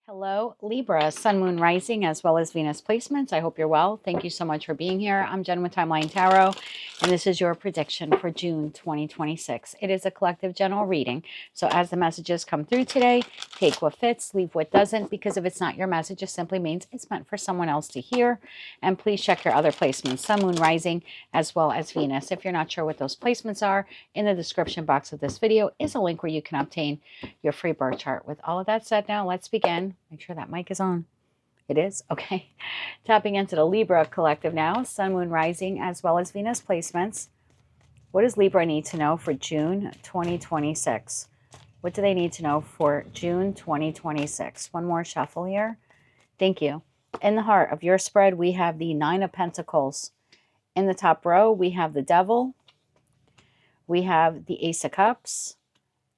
Hello, Libra, Sun, Moon, Rising, as well as Venus placements. I hope you're well. Thank you so much for being here. I'm Jen with Timeline Tarot, and this is your prediction for June 2026. It is a collective general reading. So as the messages come through today, take what fits, leave what doesn't, because if it's not your message, it simply means it's meant for someone else to hear. And please check your other placements, Sun, Moon, Rising, as well as Venus. If you're not sure what those placements are, in the description box of this video is a link where you can obtain your free birth chart. With all of that said, now let's begin. Make sure that mic is on. It is? Okay. Tapping into the Libra collective now. Sun, Moon, Rising, as well as Venus placements. What does Libra need to know for June 2026? What do they need to know for June 2026? One more shuffle here. Thank you. In the heart of your spread, we have the Nine of Pentacles. In the top row, we have the Devil. We have the Ace of Cups.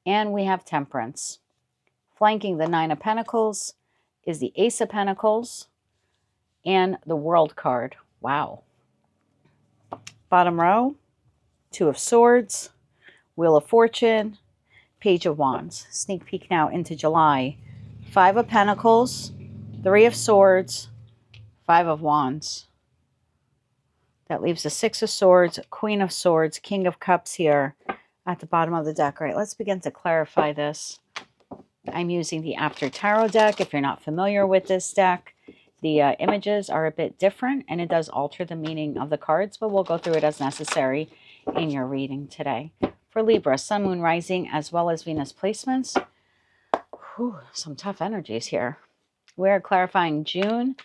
And we have Temperance. Flanking the Nine of Pentacles is the Ace of Pentacles and the World card. Wow. Bottom row, Two of Swords, Wheel of Fortune, Page of Wands. Sneak peek now into July. Five of Pentacles, Three of Swords, Five of Wands. That leaves the Six of Swords, Queen of Swords, King of Cups here at the bottom of the deck. All right, let's begin to clarify this. I'm using the After Tarot deck. If you're not familiar with this deck, the images are a bit different and it does alter the meaning of the cards, but we'll go through it as necessary in your reading today. For Libra, Sun, Moon, Rising, as well as Venus placements. Whew, some tough energies here. We're clarifying June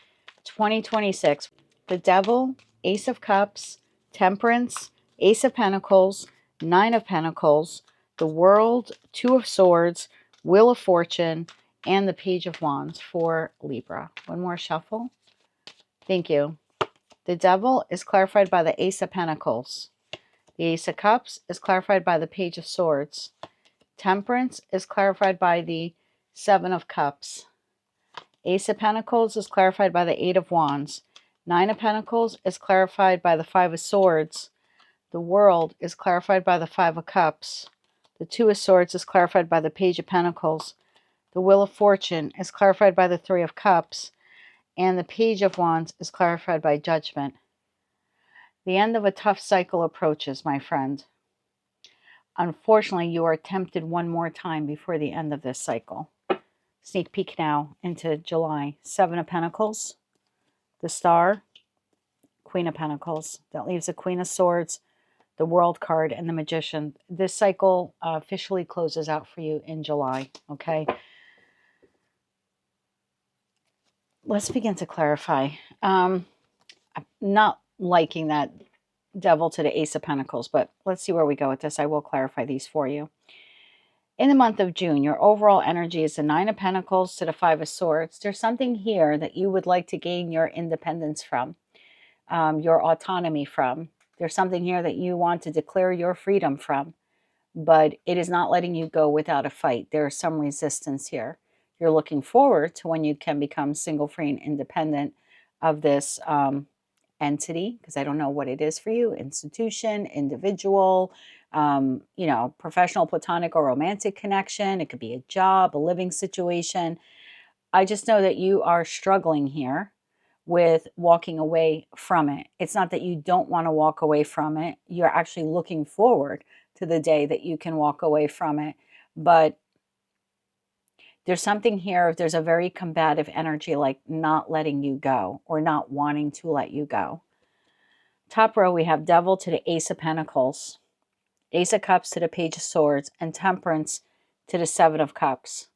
2026. The Devil, Ace of Cups, Temperance, Ace of Pentacles, Nine of Pentacles, the World, Two of Swords, Wheel of Fortune, and the Page of Wands for Libra. One more shuffle. Thank you. The Devil is clarified by the Ace of Pentacles. The Ace of Cups is clarified by the Page of Swords. Temperance is clarified by the Seven of Cups. Ace of Pentacles is clarified by the Eight of Wands. Nine of Pentacles is clarified by the Five of Swords. The World is clarified by the Five of Cups. The Two of Swords is clarified by the Page of Pentacles. The Wheel of Fortune is clarified by the Three of Cups. And the Page of Wands is clarified by Judgment. The end of a tough cycle approaches, my friend. Unfortunately, you are tempted one more time before the end of this cycle. Sneak peek now into July. Seven of Pentacles, the Star, Queen of Pentacles. That leaves the Queen of Swords, the World card, and the Magician. This cycle officially closes out for you in July, okay? Let's begin to clarify. I'm not liking that Devil to the Ace of Pentacles, but let's see where we go with this. I will clarify these for you. In the month of June, your overall energy is the Nine of Pentacles to the Five of Swords. There's something here that you would like to gain your independence from, your autonomy from. There's something here that you want to declare your freedom from, but it is not letting you go without a fight. There is some resistance here. You're looking forward to when you can become single, free, and independent of this entity, because I don't know what it is for you, institution, individual, professional, platonic, or romantic connection. It could be a job, a living situation. I just know that you are struggling here with walking away from it. It's not that you don't want to walk away from it. You're actually looking forward to the day that you can walk away from it. But there's something here, there's a very combative energy, like not letting you go or not wanting to let you go. Top row, we have Devil to the Ace of Pentacles, Ace of Cups to the Page of Swords, and Temperance to the Seven of Cups.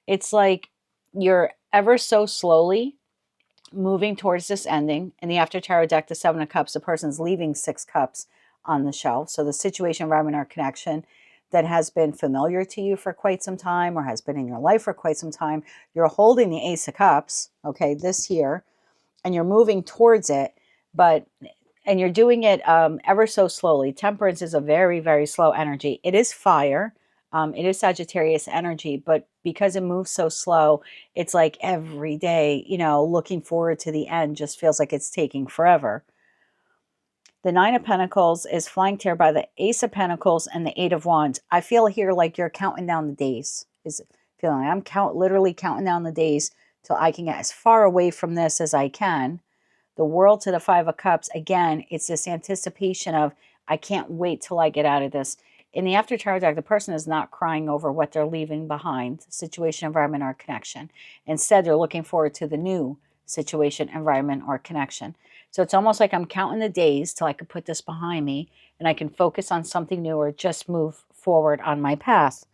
It's like you're ever so slowly moving towards this ending. In the After Tarot deck, the Seven of Cups, the person's leaving Six Cups on the shelf. So the situation, environment, or connection that has been familiar to you for quite some time or has been in your life for quite some time, you're holding the Ace of Cups, okay, this here, and you're moving towards it, and you're doing it ever so slowly. Temperance is a very, very slow energy. It is fire. It is Sagittarius energy, but because it moves so slow, it's like every day, looking forward to the end just feels like it's taking forever. The Nine of Pentacles is flanked here by the Ace of Pentacles and the Eight of Wands. I feel here like you're counting down the days. I'm literally counting down the days till I can get as far away from this as I can. The World to the Five of Cups, again, it's this anticipation of, I can't wait till I get out of this. In the After Tarot deck, the person is not crying over what they're leaving behind, situation, environment, or connection. Instead, they're looking forward to the new situation, environment, or connection. So it's almost like I'm counting the days till I can put this behind me and I can focus on something new or just move forward on my path.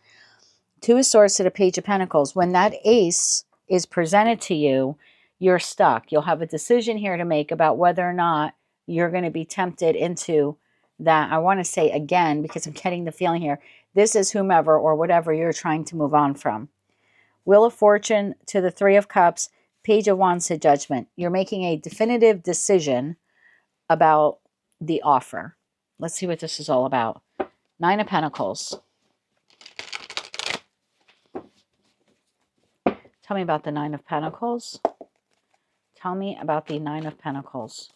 Two of Swords to the Page of Pentacles. When that ace is presented to you, you're stuck. You'll have a decision here to make about whether or not you're going to be tempted into that. I want to say again, because I'm getting the feeling here, this is whomever or whatever you're trying to move on from. Wheel of Fortune to the Three of Cups, Page of Wands to Judgment. You're making a definitive decision about the offer. Let's see what this is all about. Nine of Pentacles. Tell me about the Nine of Pentacles. Tell me about the Nine of Pentacles.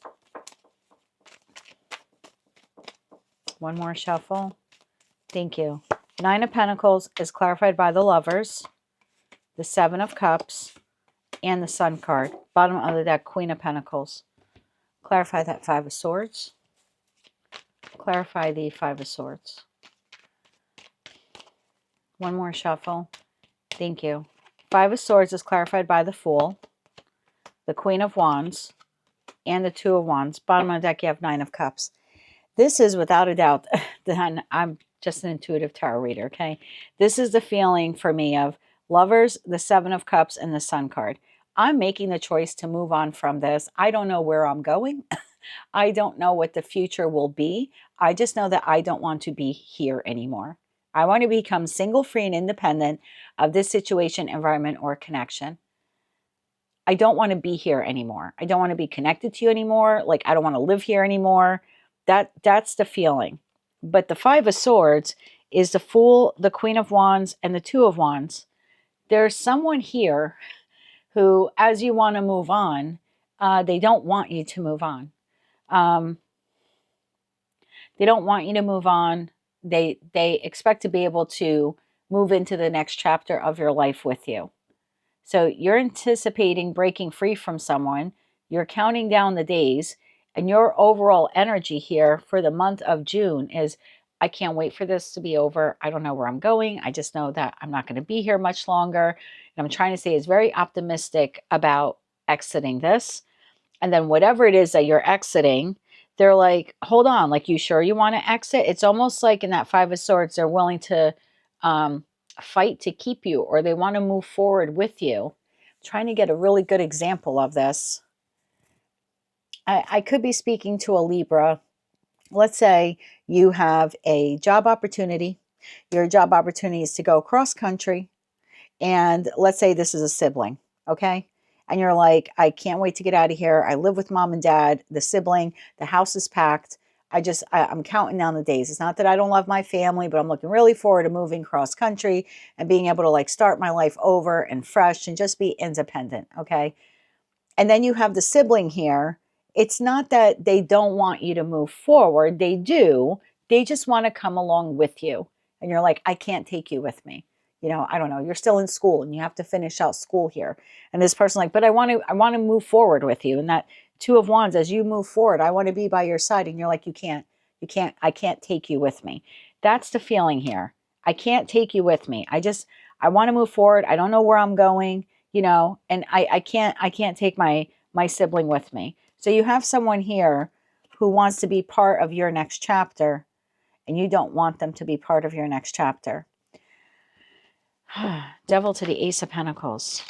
One more shuffle. Thank you. Nine of Pentacles is clarified by the Lovers, the Seven of Cups, and the Sun card. Bottom of the deck, Queen of Pentacles. Clarify that Five of Swords. Clarify the Five of Swords. One more shuffle. Thank you. Five of Swords is clarified by the Fool, the Queen of Wands, and the Two of Wands. Bottom of the deck, you have Nine of Cups. This is without a doubt, I'm just an intuitive tarot reader, okay? This is the feeling for me of Lovers, the Seven of Cups, and the Sun card. I'm making the choice to move on from this. I don't know where I'm going. I don't know what the future will be. I just know that I don't want to be here anymore. I want to become single, free, and independent of this situation, environment, or connection. I don't want to be here anymore. I don't want to be connected to you anymore. Like, I don't want to live here anymore. That's the feeling. But the Five of Swords is the Fool, the Queen of Wands, and the Two of Wands. There's someone here who, as you want to move on, they don't want you to move on. They don't want you to move on. They expect to be able to move into the next chapter of your life with you. So you're anticipating breaking free from someone. You're counting down the days. And your overall energy here for the month of June is, I can't wait for this to be over. I don't know where I'm going. I just know that I'm not going to be here much longer. And I'm trying to say is very optimistic about exiting this. And then whatever it is that you're exiting, they're like, hold on, like, you sure you want to exit? It's almost like in that Five of Swords, they're willing to fight to keep you, or they want to move forward with you. I'm trying to get a really good example of this. I could be speaking to a Libra. Let's say you have a job opportunity. Your job opportunity is to go cross country. And let's say this is a sibling, okay? And you're like, I can't wait to get out of here. I live with mom and dad, the sibling, the house is packed. I'm counting down the days. It's not that I don't love my family, but I'm looking really forward to moving cross country and being able to like start my life over and fresh and just be independent, okay? And then you have the sibling here. It's not that they don't want you to move forward. They do. They just want to come along with you. And you're like, I can't take you with me. You know, I don't know. You're still in school and you have to finish out school here. And this person like, but I want to move forward with you. And that Two of Wands, as you move forward, I want to be by your side. And you're like, I can't take you with me. That's the feeling here. I can't take you with me. I want to move forward. I don't know where I'm going, you know, and I can't take my sibling with me. So you have someone here who wants to be part of your next chapter, and you don't want them to be part of your next chapter. Devil to the Ace of Pentacles.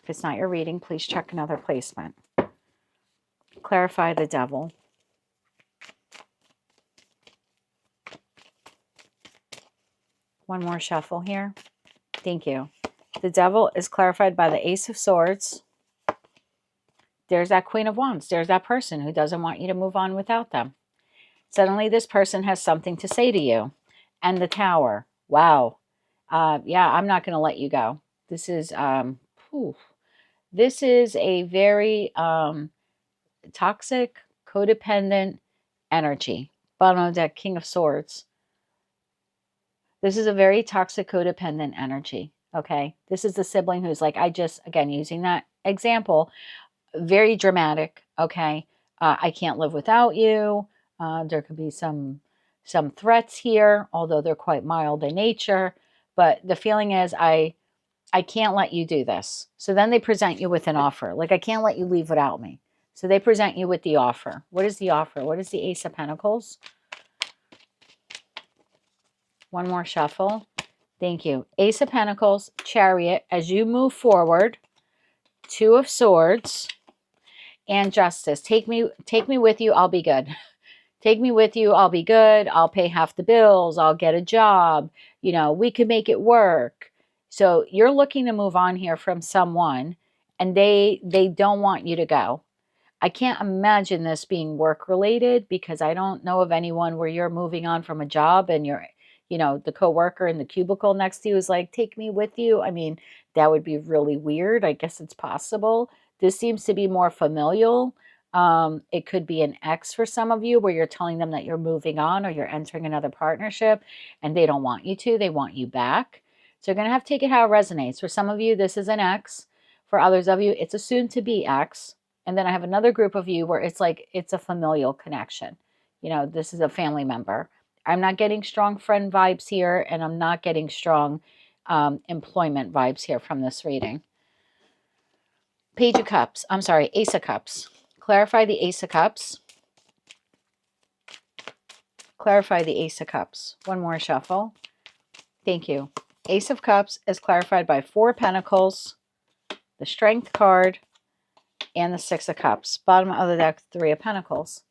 If it's not your reading, please check another placement. Clarify the Devil. One more shuffle here. Thank you. The Devil is clarified by the Ace of Swords. There's that Queen of Wands. There's that person who doesn't want you to move on without them. Suddenly this person has something to say to you. And the Tower. Wow. Yeah, I'm not going to let you go. This is a very toxic, codependent energy. Bottom of the deck, King of Swords. This is a very toxic, codependent energy. Okay. This is the sibling who's like, again, using that example, very dramatic. Okay. I can't live without you. There could be some threats here, although they're quite mild in nature. But the feeling is, I can't let you do this. So then they present you with an offer. Like, I can't let you leave without me. So they present you with the offer. What is the offer? What is the Ace of Pentacles? One more shuffle. Thank you. Ace of Pentacles, Chariot, as you move forward, Two of Swords, and Justice. Take me with you, I'll be good. Take me with you, I'll be good. I'll pay half the bills. I'll get a job. You know, we could make it work. So you're looking to move on here from someone, and they don't want you to go. I can't imagine this being work related, because I don't know of anyone where you're moving on from a job and you're, you know, the coworker in the cubicle next to you is like, take me with you. I mean, that would be really weird. I guess it's possible. This seems to be more familial. It could be an ex for some of you, where you're telling them that you're moving on or you're entering another partnership and they don't want you to. They want you back. So you're going to have to take it how it resonates. For some of you, this is an ex. For others of you, it's a soon-to-be ex. And then I have another group of you where it's like, it's a familial connection. You know, this is a family member. I'm not getting strong friend vibes here, and I'm not getting strong employment vibes here from this reading. Page of Cups. I'm sorry, Ace of Cups. Clarify the Ace of Cups. Clarify the Ace of Cups. One more shuffle. Thank you. Ace of Cups is clarified by 4 Pentacles, the Strength card, and the 6 of Cups. Bottom of the deck, 3 of Pentacles.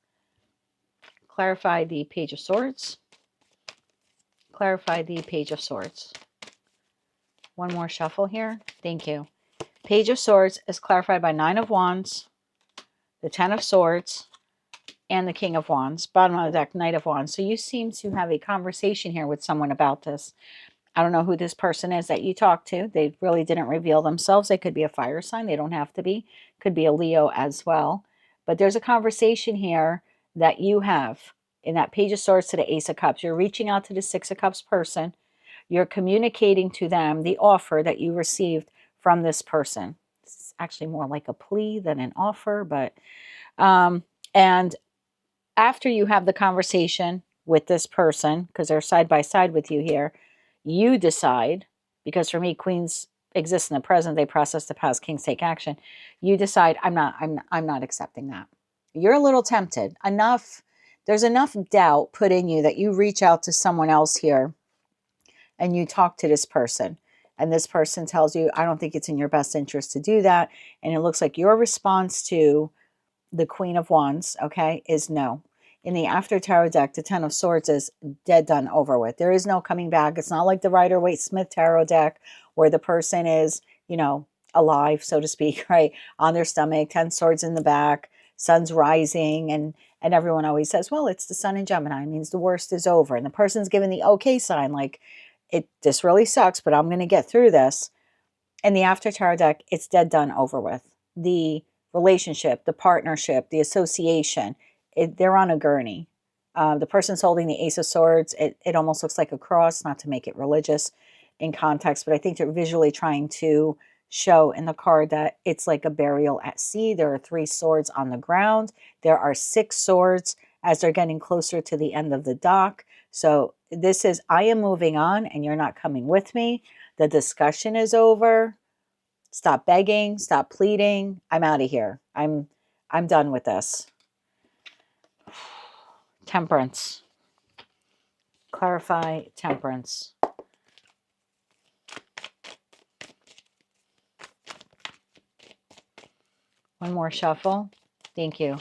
Clarify the Page of Swords. Clarify the Page of Swords. One more shuffle here. Thank you. Page of Swords is clarified by 9 of Wands, the 10 of Swords, and the King of Wands. Bottom of the deck, Knight of Wands. So you seem to have a conversation here with someone about this. I don't know who this person is that you talked to. They really didn't reveal themselves. They could be a fire sign. They don't have to be. Could be a Leo as well. But there's a conversation here that you have in that Page of Swords to the Ace of Cups. You're reaching out to the 6 of Cups person. You're communicating to them the offer that you received from this person. It's actually more like a plea than an offer. But and after you have the conversation with this person, because they're side by side with you here, you decide, because for me, queens exist in the present, they process the past, kings take action. You decide, I'm not accepting that. You're a little tempted. There's enough doubt put in you that you reach out to someone else here and you talk to this person. And this person tells you, I don't think it's in your best interest to do that. And it looks like your response to the Queen of Wands, okay, is no. In the After Tarot deck, the 10 of Swords is dead, done, over with. There is no coming back. It's not like the Rider-Waite-Smith Tarot deck where the person is, you know, alive, so to speak, right, on their stomach, 10 swords in the back, sun's rising, and everyone always says, well, it's the sun in Gemini. It means the worst is over. And the person's given the okay sign, like, this really sucks, but I'm going to get through this. In the After Tarot deck, it's dead, done, over with. The relationship, the partnership, the association, they're on a gurney. The person's holding the Ace of Swords. It almost looks like a cross, not to make it religious in context, but I think they're visually trying to show in the card that it's like a burial at sea. There are 3 swords on the ground. There are 6 swords as they're getting closer to the end of the dock. So this is, I am moving on and you're not coming with me. The discussion is over. Stop begging, stop pleading. I'm out of here. I'm done with this. Temperance. Clarify Temperance. One more shuffle. Thank you.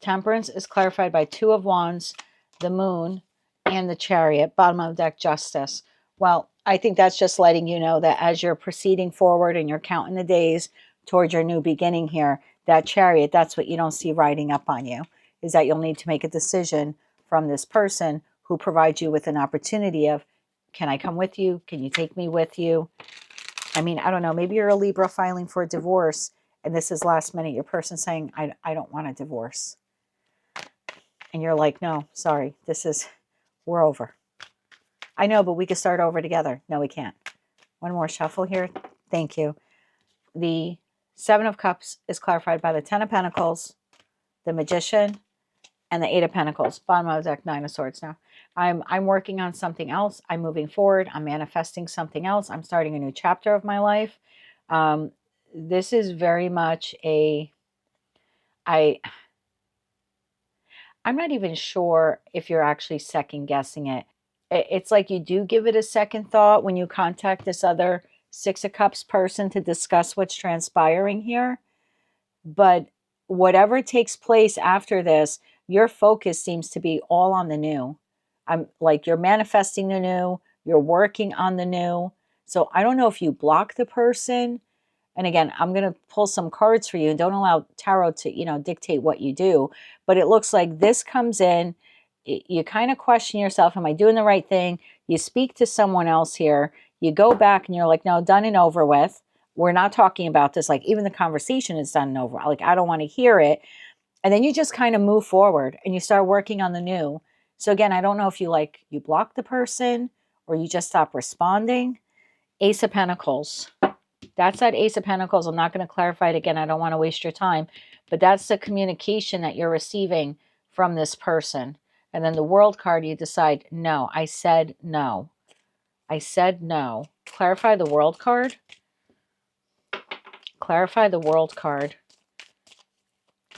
Temperance is clarified by 2 of Wands, the Moon, and the Chariot. Bottom of the deck, Justice. Well, I think that's just letting you know that as you're proceeding forward and you're counting the days towards your new beginning here, that Chariot, that's what you don't see riding up on you, is that you'll need to make a decision from this person who provides you with an opportunity of, can I come with you? Can you take me with you? I mean, I don't know. Maybe you're a Libra filing for a divorce, and this is last minute. Your person saying, I don't want a divorce. And you're like, no, sorry, we're over. I know, but we could start over together. No, we can't. One more shuffle here. Thank you. The Seven of Cups is clarified by the Ten of Pentacles, the Magician, and the Eight of Pentacles. Bottom of the deck, Nine of Swords. Now, I'm working on something else. I'm moving forward. I'm manifesting something else. I'm starting a new chapter of my life. This is very much I'm not even sure if you're actually second guessing it. It's like you do give it a second thought when you contact this other Six of Cups person to discuss what's transpiring here. But whatever takes place after this, your focus seems to be all on the new. I'm like, you're manifesting the new, you're working on the new. So I don't know if you block the person. And again, I'm going to pull some cards for you, and don't allow tarot to, dictate what you do. But it looks like this comes in. You kind of question yourself, am I doing the right thing? You speak to someone else here. You go back and you're like, no, done and over with. We're not talking about this. Like, even the conversation is done and over. Like, I don't want to hear it. And then you just kind of move forward and you start working on the new. So again, I don't know if you block the person or you just stop responding. Ace of Pentacles. That's that Ace of Pentacles. I'm not going to clarify it again. I don't want to waste your time. But that's the communication that you're receiving from this person. And then the World card, you decide, no, I said no. I said no. Clarify the World card. Clarify the World card.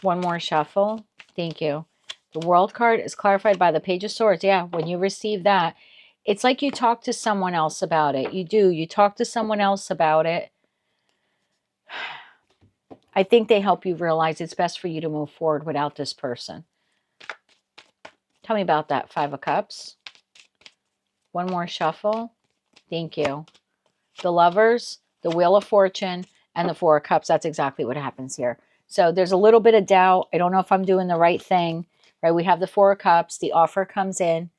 One more shuffle. Thank you. The World card is clarified by the Page of Swords. Yeah, when you receive that, it's like you talk to someone else about it. You do. You talk to someone else about it. I think they help you realize it's best for you to move forward without this person. Tell me about that. Five of Cups. One more shuffle. Thank you. The Lovers, the Wheel of Fortune, and the Four of Cups. That's exactly what happens here. So there's a little bit of doubt. I don't know if I'm doing the right thing. Right? We have the Four of Cups. The offer comes in.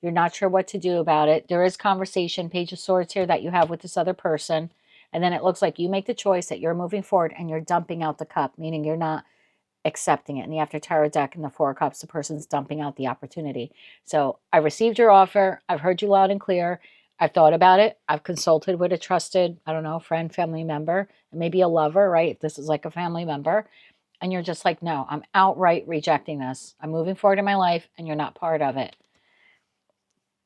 You're not sure what to do about it. There is conversation, Page of Swords here, that you have with this other person. And then it looks like you make the choice that you're moving forward and you're dumping out the cup, meaning you're not accepting it. In the After Tarot deck and the Four of Cups, the person's dumping out the opportunity. So I received your offer. I've heard you loud and clear. I've thought about it. I've consulted with a trusted, I don't know, friend, family member, maybe a lover, right? If this is like a family member. And you're just like, no, I'm outright rejecting this. I'm moving forward in my life and you're not part of it.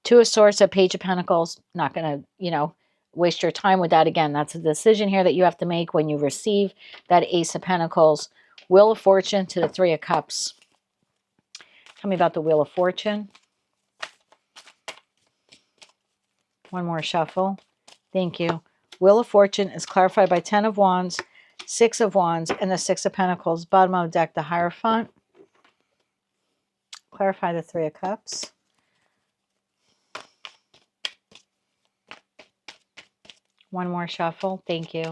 Two of Swords, a Page of Pentacles. Not going to, waste your time with that. Again, that's a decision here that you have to make when you receive that Ace of Pentacles. Wheel of Fortune to the Three of Cups. Tell me about the Wheel of Fortune. One more shuffle. Thank you. Wheel of Fortune is clarified by 10 of Wands, 6 of Wands, and the 6 of Pentacles. Bottom of the deck, the Hierophant. Clarify the Three of Cups. One more shuffle. Thank you.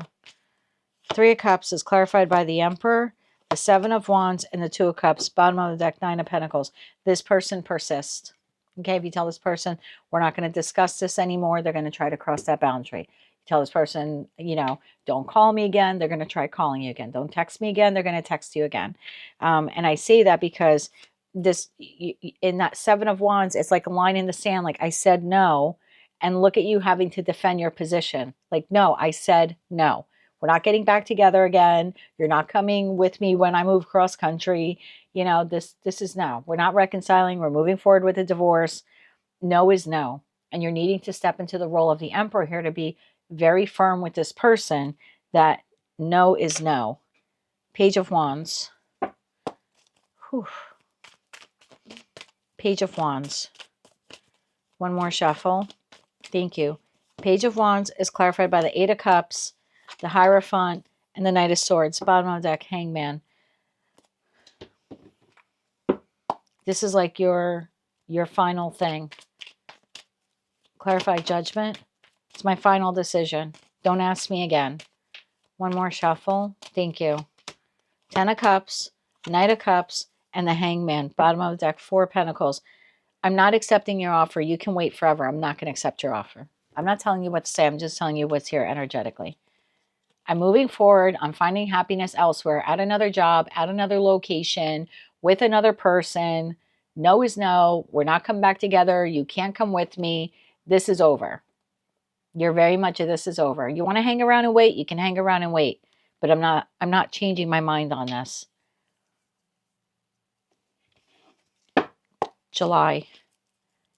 Three of Cups is clarified by the Emperor, the Seven of Wands, and the Two of Cups. Bottom of the deck, Nine of Pentacles. This person persists. Okay, if you tell this person, we're not going to discuss this anymore, they're going to try to cross that boundary. You tell this person, don't call me again, they're going to try calling you again. Don't text me again, they're going to text you again. And I say that because in that Seven of Wands, it's like a line in the sand, like I said no, and look at you having to defend your position. Like, no, I said no. We're not getting back together again. You're not coming with me when I move cross country. This is no. We're not reconciling. We're moving forward with a divorce. No is no. And you're needing to step into the role of the Emperor here to be very firm with this person that no is no. Page of Wands. Whew. Page of Wands. One more shuffle. Thank you. Page of Wands is clarified by the Eight of Cups, the Hierophant, and the Knight of Swords. Bottom of the deck, Hangman. This is like your final thing. Clarify Judgment. It's my final decision. Don't ask me again. One more shuffle. Thank you. Ten of Cups, Knight of Cups, and the Hangman. Bottom of the deck, Four of Pentacles. I'm not accepting your offer. You can wait forever. I'm not going to accept your offer. I'm not telling you what to say. I'm just telling you what's here energetically. I'm moving forward. I'm finding happiness elsewhere, at another job, at another location, with another person. No is no. We're not coming back together. You can't come with me. This is over. You're very much of this is over. You want to hang around and wait, you can hang around and wait. But I'm not changing my mind on this. July.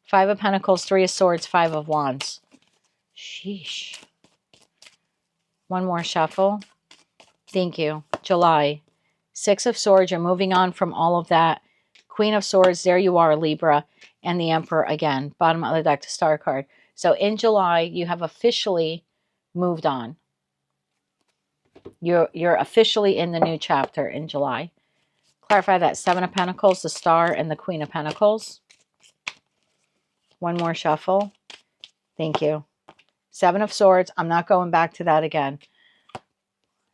5 of Pentacles, 3 of Swords, 5 of Wands. Sheesh. One more shuffle. Thank you. July. 6 of Swords. You're moving on from all of that. Queen of Swords. There you are, Libra. And the Emperor again. Bottom of the deck, the Star card. So in July, you have officially moved on. You're officially in the new chapter in July. Clarify that. 7 of Pentacles, the Star, and the Queen of Pentacles. One more shuffle. Thank you. 7 of Swords. I'm not going back to that again.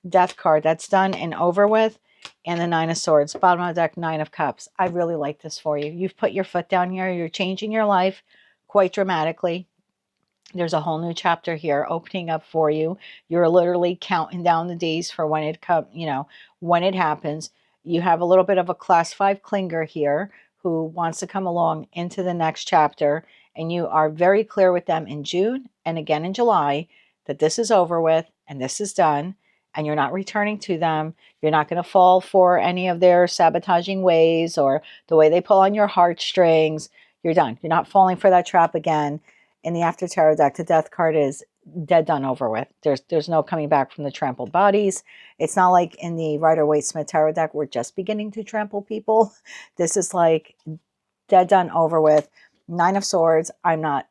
Death card. That's done and over with. And the 9 of Swords. Bottom of the deck, 9 of Cups. I really like this for you. You've put your foot down here. You're changing your life quite dramatically. There's a whole new chapter here opening up for you. You're literally counting down the days for when it when it happens. You have a little bit of a class 5 clinger here who wants to come along into the next chapter. And you are very clear with them in June and again in July that this is over with and this is done. And you're not returning to them. You're not going to fall for any of their sabotaging ways or the way they pull on your heartstrings. You're done. You're not falling for that trap again. In the After Tarot deck, the Death card is dead, done, over with. There's no coming back from the trampled bodies. It's not like in the Rider-Waite-Smith Tarot deck, we're just beginning to trample people. This is like dead, done, over with. 9 of Swords. I'm not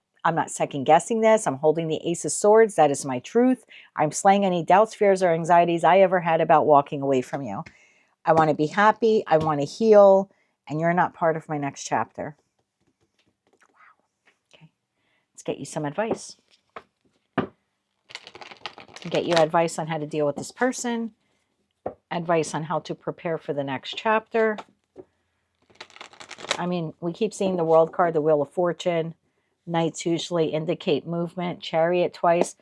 second guessing this. I'm holding the Ace of Swords. That is my truth. I'm slaying any doubts, fears, or anxieties I ever had about walking away from you. I want to be happy. I want to heal. And you're not part of my next chapter. Okay. Let's get you some advice. Get you advice on how to deal with this person. Advice on how to prepare for the next chapter. I mean, we keep seeing the World card, the Wheel of Fortune. Knights usually indicate movement. Chariot twice.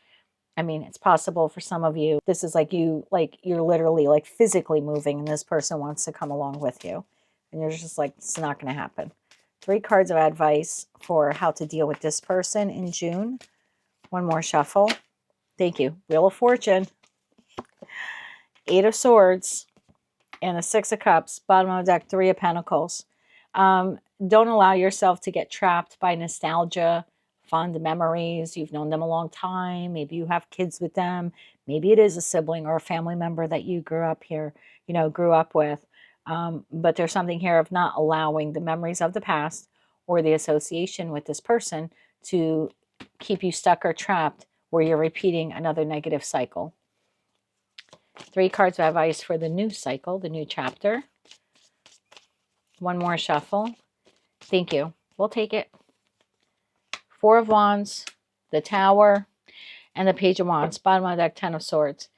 I mean, it's possible for some of you. This is like you're literally like physically moving and this person wants to come along with you. And you're just like, it's not going to happen. 3 cards of advice for how to deal with this person in June. One more shuffle. Thank you. Wheel of Fortune. 8 of Swords. And the 6 of Cups. Bottom of the deck, 3 of Pentacles. Don't allow yourself to get trapped by nostalgia, fond memories. You've known them a long time. Maybe you have kids with them. Maybe it is a sibling or a family member that you grew up with. But there's something here of not allowing the memories of the past or the association with this person to keep you stuck or trapped where you're repeating another negative cycle. 3 cards of advice for the new cycle, the new chapter. One more shuffle. Thank you. We'll take it. 4 of Wands, the Tower, and the Page of Wands. Bottom of the deck, 10 of Swords.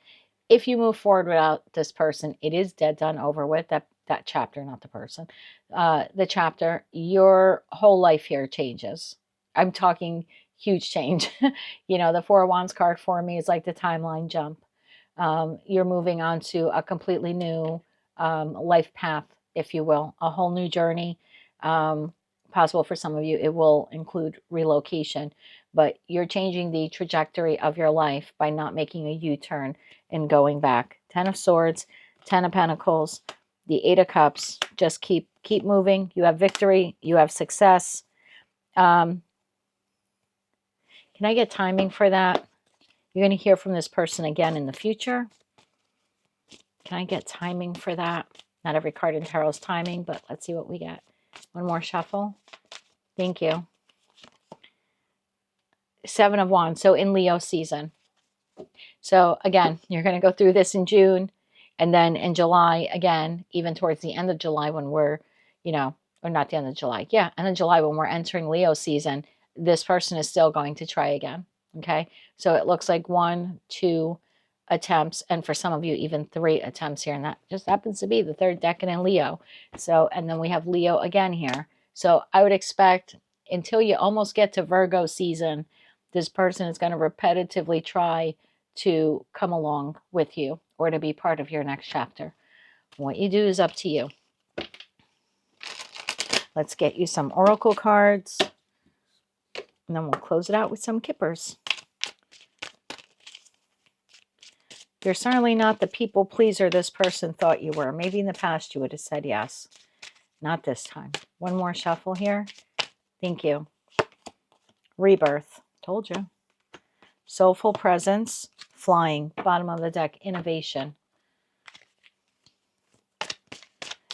If you move forward without this person, it is dead, done, over with. That chapter, not the person. The chapter, your whole life here changes. I'm talking huge change. The 4 of Wands card for me is like the timeline jump. You're moving on to a completely new life path, if you will, a whole new journey. Possible for some of you, it will include relocation, but you're changing the trajectory of your life by not making a U-turn and going back. 10 of Swords, 10 of Pentacles, the 8 of Cups. Just keep moving. You have victory. You have success. Can I get timing for that? You're going to hear from this person again in the future. Can I get timing for that? Not every card in tarot is timing, but let's see what we get. One more shuffle. Thank you. 7 of Wands. So in Leo season. So again, you're going to go through this in June. And then in July, again, even towards the end of July when we're, or not the end of July. Yeah, end of July when we're entering Leo season, this person is still going to try again. Okay. So it looks like 1, 2 attempts. And for some of you, even 3 attempts here. And that just happens to be the 3rd decan in Leo. So, and then we have Leo again here. So I would expect until you almost get to Virgo season, this person is going to repetitively try to come along with you or to be part of your next chapter. What you do is up to you. Let's get you some oracle cards. And then we'll close it out with some kippers. You're certainly not the people pleaser this person thought you were. Maybe in the past you would have said yes. Not this time. One more shuffle here. Thank you. Rebirth. Told you. Soulful presence. Flying. Bottom of the deck. Innovation.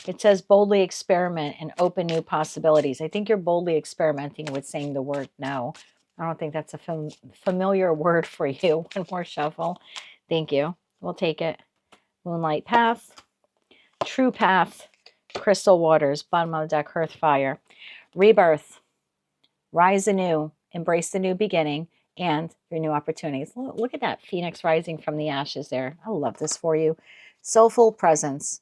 It says boldly experiment and open new possibilities. I think you're boldly experimenting with saying the word no. I don't think that's a familiar word for you. One more shuffle. Thank you. We'll take it. Moonlight path. True path. Crystal waters. Bottom of the deck. Hearth fire. Rebirth. Rise anew. Embrace the new beginning and your new opportunities. Look at that phoenix rising from the ashes there. I love this for you. Soulful presence.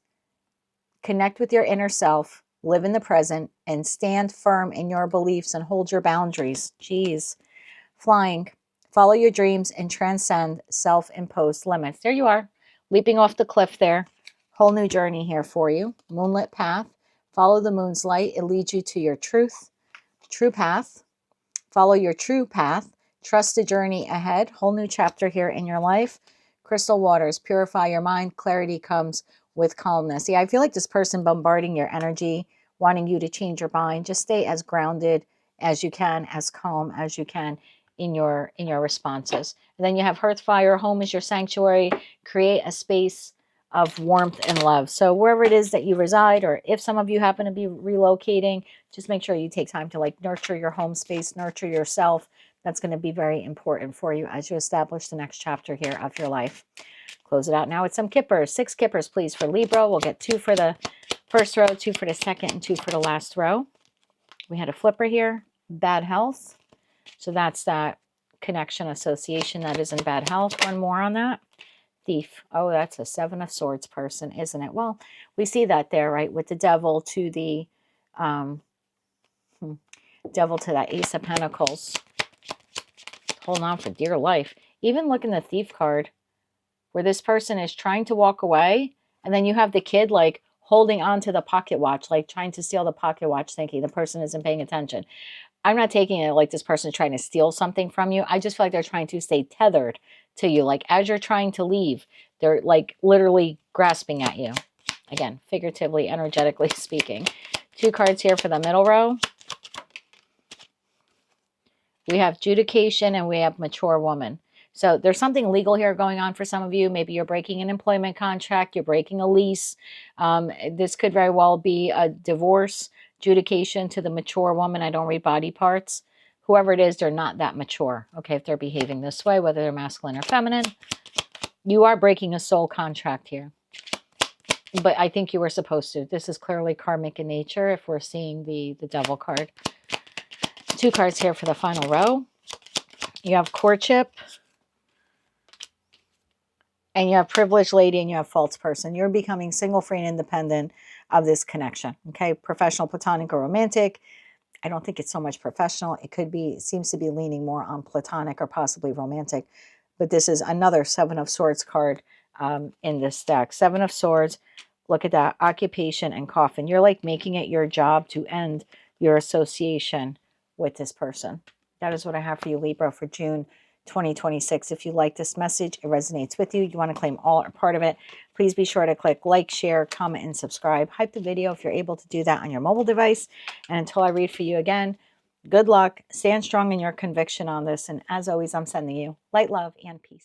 Connect with your inner self, live in the present, and stand firm in your beliefs and hold your boundaries. Jeez. Flying. Follow your dreams and transcend self-imposed limits. There you are, leaping off the cliff there. Whole new journey here for you. Moonlit path. Follow the moon's light. It leads you to your truth. True path. Follow your true path. Trust the journey ahead. Whole new chapter here in your life. Crystal waters. Purify your mind. Clarity comes with calmness. Yeah, I feel like this person bombarding your energy, wanting you to change your mind. Just stay as grounded as you can, as calm as you can in your responses. And then you have Hearth Fire. Home is your sanctuary. Create a space of warmth and love. So wherever it is that you reside, or if some of you happen to be relocating, just make sure you take time to like nurture your home space, nurture yourself. That's going to be very important for you as you establish the next chapter here of your life. Close it out now with some kippers. 6 kippers, please, for Libra. We'll get 2 for the first row, 2 for the second, and 2 for the last row. We had a flipper here. Bad health. So that's that connection association that is in bad health. One more on that. Thief. Oh, that's a 7 of Swords person, isn't it? Well, we see that there, right? With the devil to the devil to that Ace of Pentacles. Holding on for dear life. Even look in the Thief card, where this person is trying to walk away, and then you have the kid like holding on to the pocket watch, like trying to steal the pocket watch, thinking the person isn't paying attention. I'm not taking it like this person is trying to steal something from you. I just feel like they're trying to stay tethered to you. Like as you're trying to leave, they're like literally grasping at you. Again, figuratively, energetically speaking. 2 cards here for the middle row. We have Judication and we have Mature Woman. So there's something legal here going on for some of you. Maybe you're breaking an employment contract. You're breaking a lease. This could very well be a divorce. Judication to the mature woman. I don't read body parts. Whoever it is, they're not that mature. Okay, if they're behaving this way, whether they're masculine or feminine. You are breaking a soul contract here. But I think you were supposed to. This is clearly karmic in nature if we're seeing the devil card. 2 cards here for the final row. You have Courtship. And you have Privileged Lady and you have False Person. You're becoming single, free, and independent of this connection. Okay, professional, platonic, or romantic. I don't think it's so much professional. It could be, seems to be leaning more on platonic or possibly romantic. But this is another 7 of Swords card in this deck. 7 of Swords. Look at that. Occupation and coffin. You're like making it your job to end your association with this person. That is what I have for you, Libra, for June 2026. If you like this message, it resonates with you, you want to claim all or part of it, please be sure to click like, share, comment, and subscribe. Hype the video if you're able to do that on your mobile device. And until I read for you again, good luck. Stand strong in your conviction on this. And as always, I'm sending you light, love, and peace.